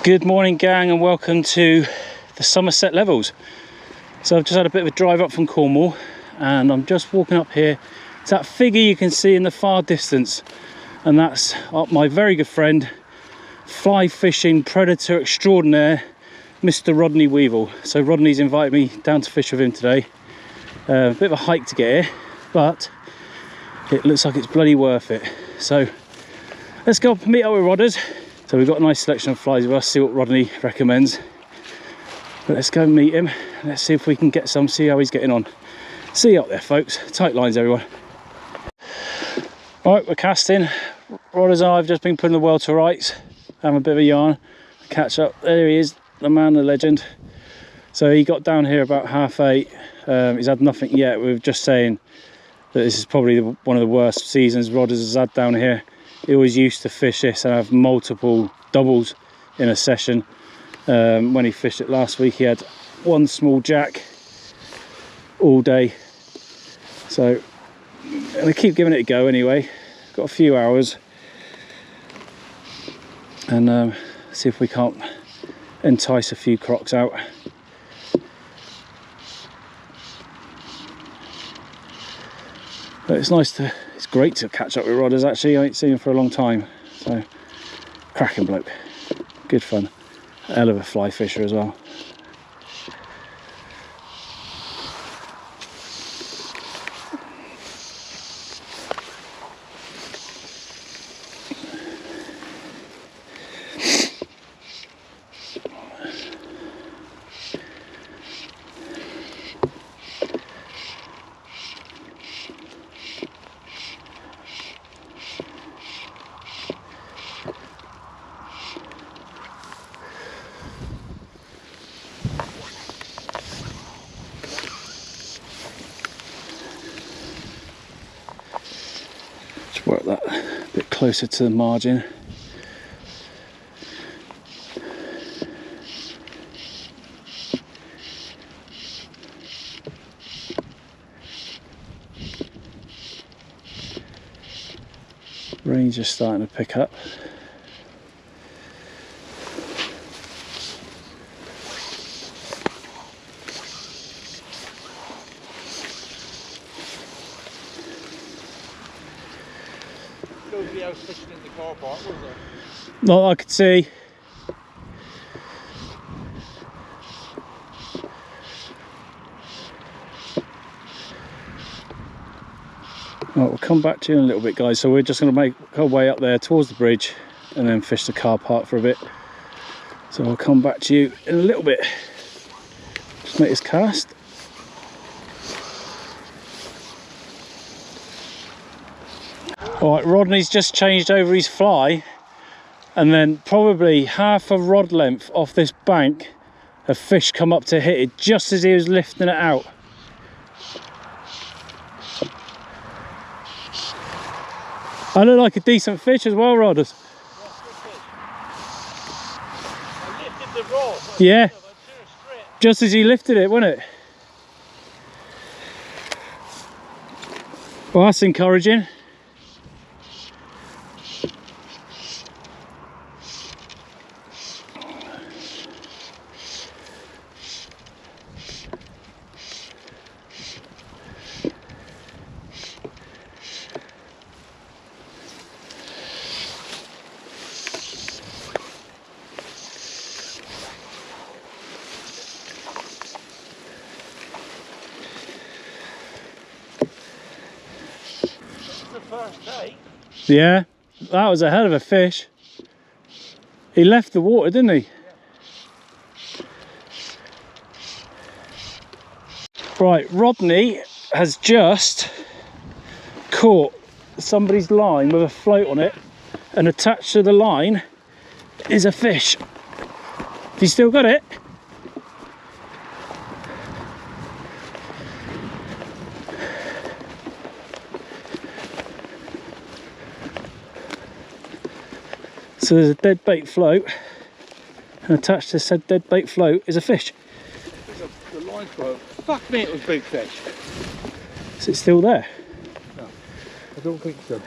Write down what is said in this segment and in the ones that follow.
Good morning, gang, and welcome to the Somerset Levels. So I've just had a bit of a drive up from Cornwall and I'm just walking up here. It's that figure you can see in the far distance, and that's my very good friend, fly fishing predator extraordinaire, Mr. Rodney Wevill. So Rodney's invited me down to fish with him today. A bit of a hike to get here, but it looks like it's bloody worth it. So let's go up and meet up with Rodders. So we've got a nice selection of flies with us, see what Rodney recommends. But let's go and meet him. Let's see if we can get some, see how he's getting on. See you up there, folks. Tight lines, everyone. Right, we're casting. Rodders and I have just been putting the well to rights, having a bit of a yarn, catch up. There he is, the man, the legend. So he got down here about 8:30. He's had nothing yet. We were just saying that this is probably one of the worst seasons Rodders has had down here. He always used to fish this and have multiple doubles in a session. When he fished it last week, he had one small jack all day. So I'm gonna keep giving it a go anyway. Got a few hours, and see if we can't entice a few crocs out. But it's great to catch up with Rodders actually. I ain't seen him for a long time. So, cracking bloke. Good fun. Hell of a fly fisher as well. Work that a bit closer to the margin. Rain's just starting to pick up. Nobody else fishing in the car park, was there? Not that I could see. Right, we'll come back to you in a little bit, guys. So we're just going to make our way up there towards the bridge and then fish the car park for a bit. So I'll come back to you in a little bit. Just make this cast. Alright, Rodney's just changed over his fly, and then probably half a rod length off this bank, a fish come up to hit it just as he was lifting it out. I look like a decent fish as well, Rodders. I lifted the rod. Yeah, just as he lifted it, wasn't it? Well, that's encouraging. First day. Yeah, that was a hell of a fish. He left the water, didn't he? Yeah. Right, Rodney has just caught somebody's line with a float on it, and attached to the line is a fish. Have you still got it? So there's a dead bait float, and attached to said dead bait float is a fish. The line's broke. Fuck me, it was big fish. Is it still there? No, I don't think so.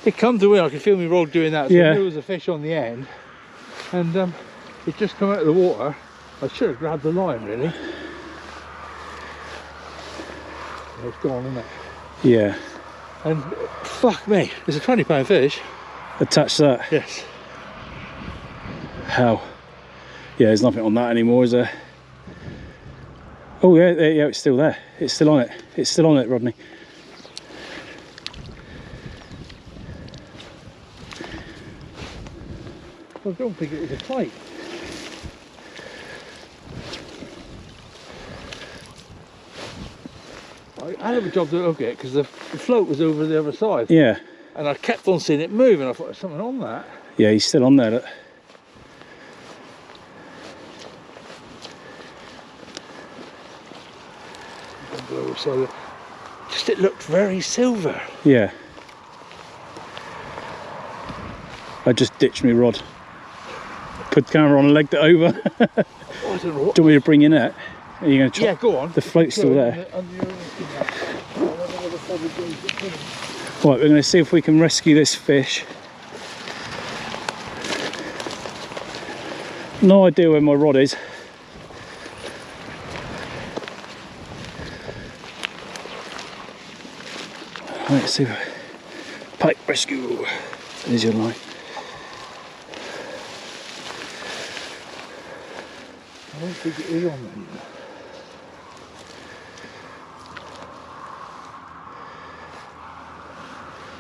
It come to me, I could feel my rod doing that, so Yeah. I knew there was a fish on the end. And it just come out of the water. I should have grabbed the line, really. It's gone, isn't it? Yeah. And fuck me, it's a 20-pound fish. Attach that. Yes. How? Yeah, there's nothing on that anymore, is there? Oh yeah, yeah, it's still there. It's still on it. It's still on it, Rodney. I don't think it was a pike. I had a job to look at it because the float was over the other side. Yeah. And I kept on seeing it move, and I thought there's something on that. Yeah, he's still on there. Look. So just it looked very silver. Yeah. I just ditched my rod. Put the camera on and legged it over. I don't know what. Do you want me to bring your net? Are you going to Yeah, go on. The float's still there. Right, we're going to see if we can rescue this fish. No idea where my rod is. Right, let's see. Pike rescue. There's your line. I don't think it is on there either.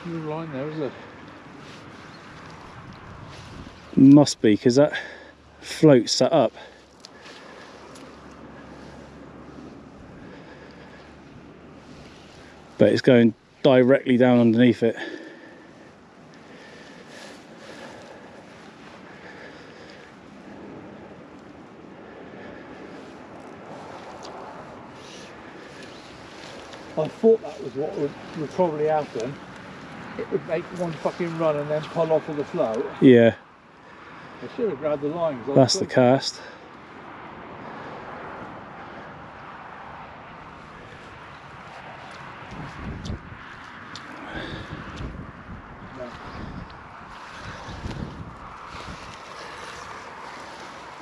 No line there, is there? Must be, because that float's set up. But it's going directly down underneath it. I thought that was what would probably happen. It would make one fucking run and then pull off of the float. Yeah, I should have grabbed the line. that's the cast.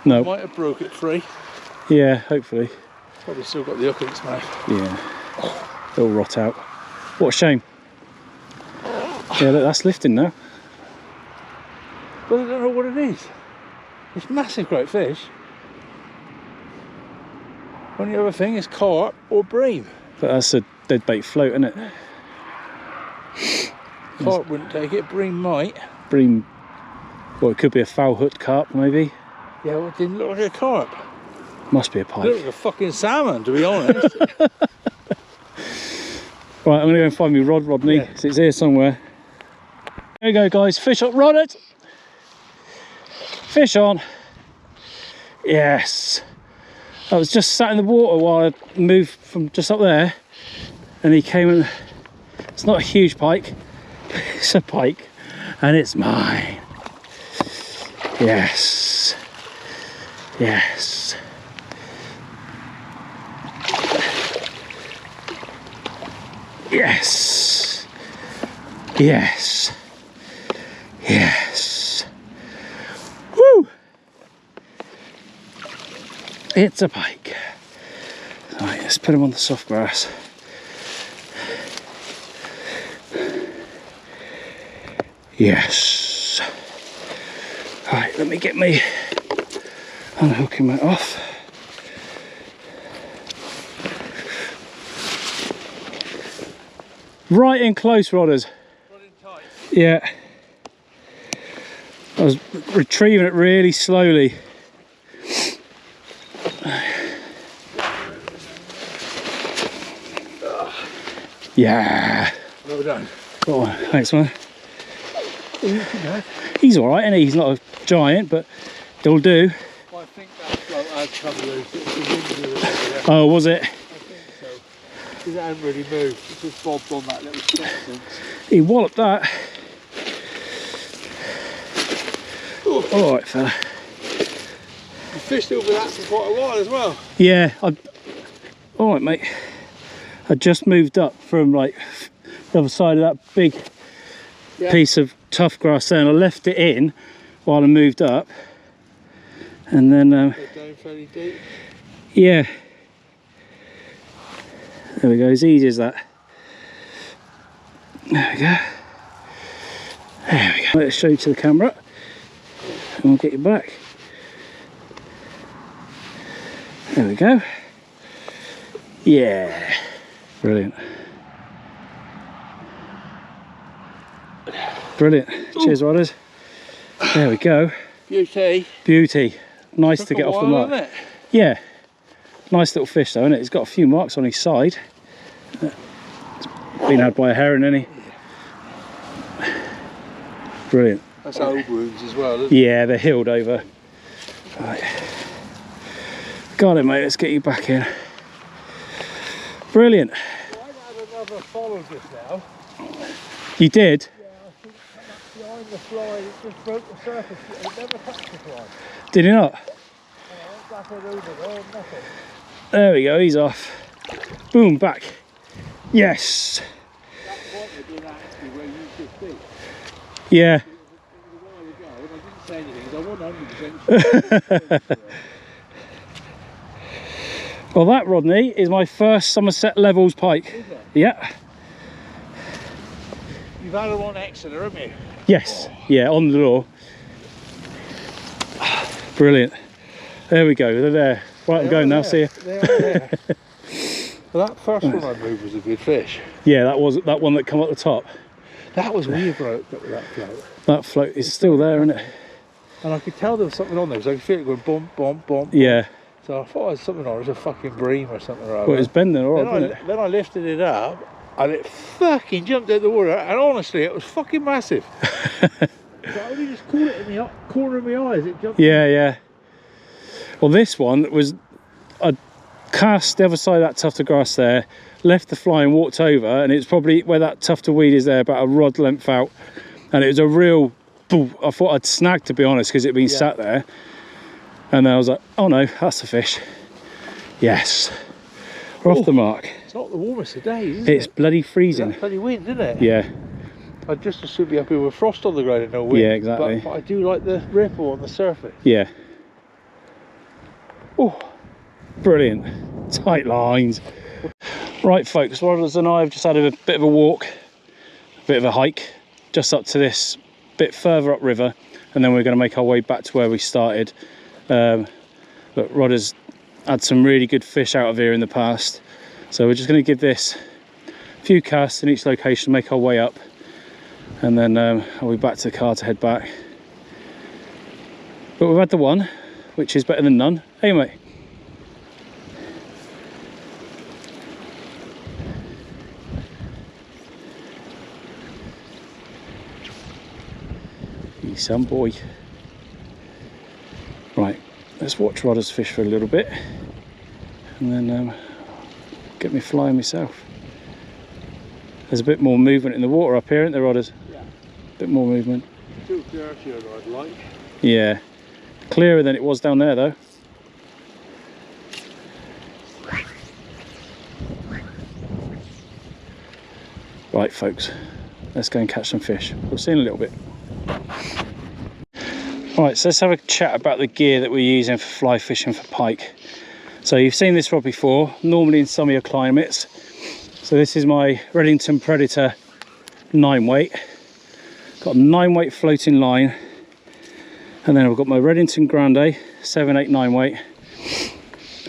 No. Might have broke it free. Yeah, hopefully. Probably still got the hook in its mouth. Yeah, they'll rot out. What a shame. Yeah, look, that's lifting now. But I don't know what it is. It's massive, great fish. Only other thing is carp or bream. But that's a dead bait float, isn't it? Carp wouldn't take it, bream might. Bream. Well, it could be a foul hooked carp, maybe. Yeah, well, it didn't look like a carp. Must be a It pike. looked like a fucking salmon, to be honest. Right, I'm going to go and find my rod, Rodney. Yeah. So it's here somewhere. There you go, guys. Fish up, rod it. Fish on. Yes. I was just sat in the water while I moved from just up there, and he came and it's not a huge pike, it's a pike, and it's mine. Yes. Yes. Yes. Yes. Yes. Woo! It's a pike. Right, let's put him on the soft grass. Yes. Right, let me get me unhooking that off. Right in close, Rodders. Running tight. Yeah. I was retrieving it really slowly. Yeah. Well done. Go on, thanks, man. Yeah. He's all right, isn't he? He's not a giant, but it'll do. Well, I think that float had come loose. It was the wind with it. Oh, was it? I think so. Because it hadn't really moved. It just bobbed on that little section. He walloped that. Oh. All right, fella. You fished over that for quite a while as well. Yeah, all right, mate. I just moved up from like the other side of that big piece of tough grass there, and I left it in while I moved up, and then Down fairly deep. yeah, there we go, as easy as that. There we go. There we go. Let's show you to the camera and we'll get you back. There we go. Yeah, brilliant. Brilliant. Ooh. Cheers, Rodders. There we go. Beauty. Beauty. Nice to get off the mark. Isn't it? Yeah. Nice little fish though, isn't it? It's got a few marks on his side. It's been had by a heron, isn't he? Brilliant. That's old wounds as well, isn't it? Yeah, they're healed over. Right. Got it, mate. Let's get you back in. Brilliant. Well, I had another follow just now. You did? Yeah, I think behind the fly, it just broke the surface. It never touched the fly. Did he not? And I went back over there, nothing. There we go, he's off. Boom, back. Yes. That point had been actually where you could see. Yeah. It was a while ago, and I didn't say anything because I wasn't 100% sure. Well, that, Rodney, is my first Somerset Levels pike. Is it? Yeah. You've had her on Exeter, haven't you? Yes. Oh. Yeah, on the door. Brilliant. There we go. They're there. Right, I'm going now. See you. They are there. Well, that first one I moved was a good fish. Yeah, that was that one that come at the top. That was weird, broke up with that float. That float is still there, isn't it? And I could tell there was something on there, so I could feel it going bump, bump, bump. Yeah. So I thought it was something on it. It was a fucking bream or something like that. Well, it was bending all right, wasn't it? Then I lifted it up and it fucking jumped out the water. And honestly, it was fucking massive. So I only just caught it in the corner of my eyes. It jumped. Yeah, yeah. Well, this one was, I cast the other side of that tuft of grass there, left the fly and walked over, and it's probably where that tuft of weed is there, about a rod length out. And it was a real, I thought I'd snagged, to be honest, because it'd been sat there. And then I was like, oh no, that's a fish. Yes. We're off the mark. It's not the warmest of days, is It's bloody freezing. It's bloody wind, isn't it? Yeah. I'd just as soon be up here with frost on the ground and no wind. Yeah, exactly. But I do like the ripple on the surface. Yeah. Oh, brilliant. Tight lines. Right, folks, Rodders and I have just had a bit of a walk, a bit of a hike, just up to this bit further upriver, and then we're going to make our way back to where we started. But Rodders had some really good fish out of here in the past, so we're just going to give this a few casts in each location, make our way up, and then I'll be back to the car to head back. But we've had the one, which is better than none. Hey, mate. You some boy. Right, let's watch Rodders fish for a little bit, and then get me flying myself. There's a bit more movement in the water up here, isn't there, Rodders? Yeah. A bit more movement. Still dirtier than I'd like. Yeah. Clearer than it was down there, though. Right, folks, let's go and catch some fish. We'll see in a little bit. Right, so let's have a chat about the gear that we're using for fly fishing for pike. So you've seen this rod before, normally in some of your climates. So this is my Reddington Predator 9-weight. Got a 9-weight floating line. And then I've got my Reddington Grande 7/8 9-weight.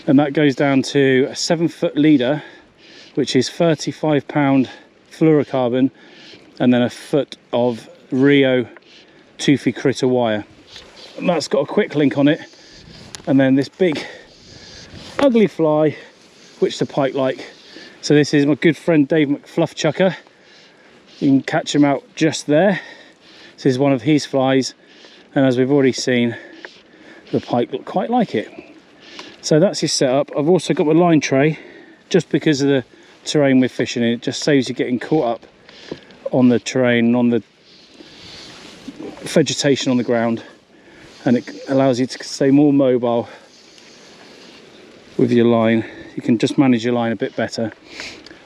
And that goes down to a 7-foot leader, which is 35-pound fluorocarbon, and then a foot of Rio toothy critter wire. And that's got a quick link on it, and then this big ugly fly, which the pike like. So this is my good friend Dave McFluffchucker. You can catch him out just there. This is one of his flies, and as we've already seen, the pike look quite like it. So that's his setup. I've also got my line tray, just because of the terrain we're fishing in. It just saves you getting caught up on the terrain, on the vegetation on the ground, and it allows you to stay more mobile with your line. You can just manage your line a bit better.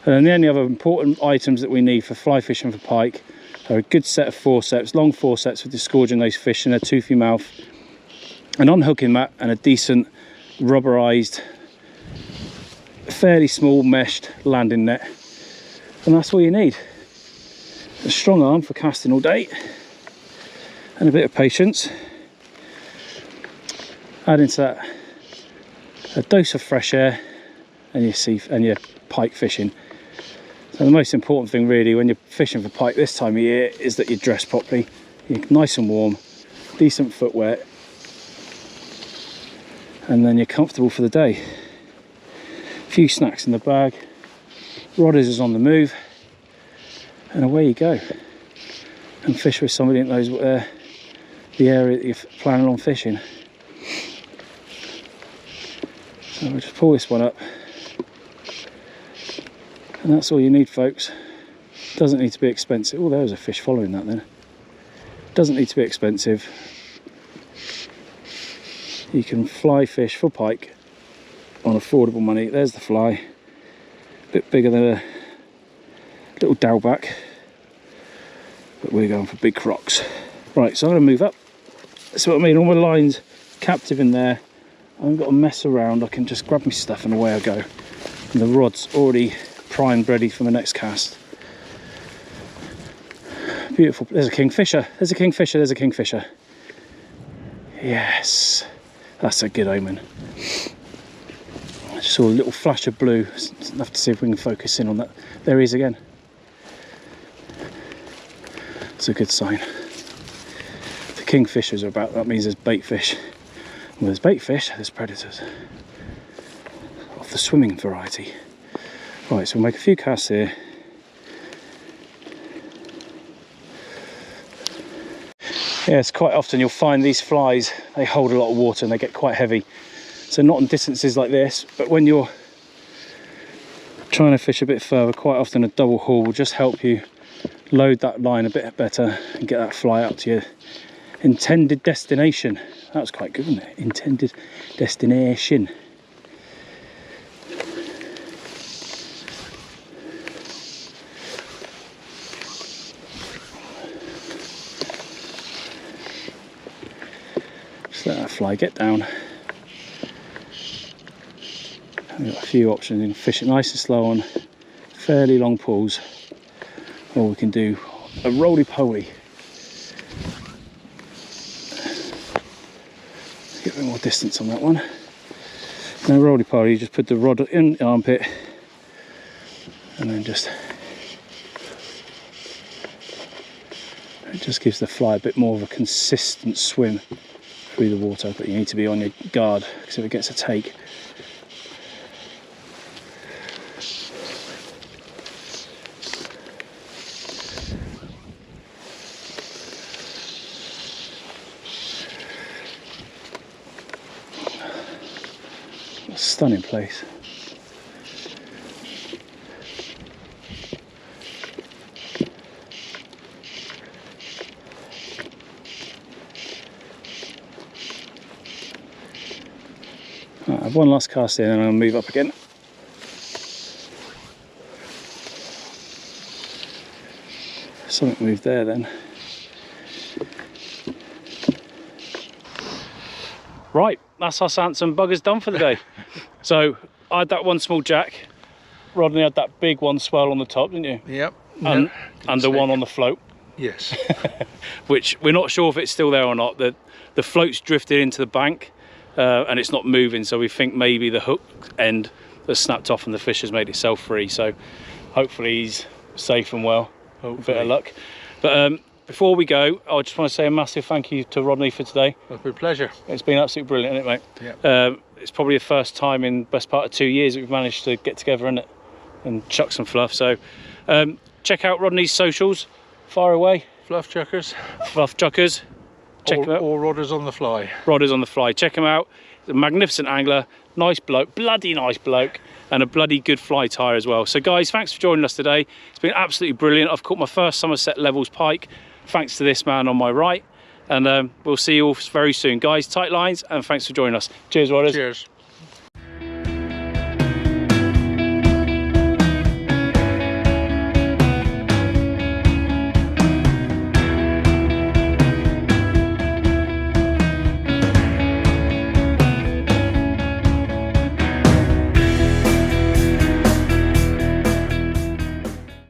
And then the only other important items that we need for fly fishing for pike So a good set of forceps, long forceps for disgorging those fish in a toothy mouth, an unhooking mat and a decent rubberized, fairly small meshed landing net, and that's all you need. A strong arm for casting all day and a bit of patience. Add into that a dose of fresh air and your pike fishing. So the most important thing really when you're fishing for pike this time of year is that you're dressed properly, you're nice and warm, decent footwear, and then you're comfortable for the day. A few snacks in the bag, rodders is on the move, and away you go. And fish with somebody that knows what the area that you're planning on fishing. So we'll just pull this one up. And that's all you need, folks. Doesn't need to be expensive. Oh, there was a fish following that then. Doesn't need to be expensive. You can fly fish for pike on affordable money. There's the fly. A bit bigger than a little dowelback. But we're going for big crocs. Right, so I'm going to move up. That's what I mean. All my lines captive in there. I haven't got to mess around. I can just grab my stuff and away I go. And the rod's already primed, ready for my next cast. Beautiful. There's a kingfisher. There's a kingfisher. There's a kingfisher. Yes, that's a good omen. I just saw a little flash of blue. It's enough to see if we can focus in on that. There he is again. It's a good sign. The kingfishers are about. That means there's bait fish. When there's bait fish, there's predators of the swimming variety. Right, so we'll make a few casts here. Yes, quite often you'll find these flies, they hold a lot of water and they get quite heavy. So not on distances like this, but when you're trying to fish a bit further, quite often a double haul will just help you load that line a bit better and get that fly up to your intended destination. That was quite good, wasn't it? Intended destination. Just let that fly get down. We've got a few options. You can fish it nice and slow on fairly long pulls, or we can do a roly-poly. Get a bit more distance on that one. Now roly-poly, you just put the rod in the armpit and then just it just gives the fly a bit more of a consistent swim through the water, but you need to be on your guard because if it gets a take, stunning place. Right, I have one last cast in and I'll move up again. Something moved there then. Right, that's us handsome buggers done for the day. So I had that one small jack. Rodney had that big one swell on the top, didn't you? Yep. And the one on the float. Yes. Which we're not sure if it's still there or not. The float's drifted into the bank and it's not moving, so we think maybe the hook end has snapped off and the fish has made itself free. So hopefully he's safe and well. Hopefully. Bit of luck. But before we go, I just want to say a massive thank you to Rodney for today. It's been a pleasure. It's been absolutely brilliant, isn't it, mate? Yeah. It's probably the first time in best part of 2 years that we've managed to get together in it and chuck some fluff. So check out Rodney's socials. Fire away. Fluff chuckers. Fluff chuckers. Check him out. Or rodders on the fly. Rodders on the fly. Check him out. He's a magnificent angler, nice bloke, bloody nice bloke, and a bloody good fly tire as well. So guys, thanks for joining us today. It's been absolutely brilliant. I've caught my first Somerset Levels pike, thanks to this man on my right. And we'll see you all very soon. Guys, tight lines, and thanks for joining us. Cheers, Rodders. Cheers.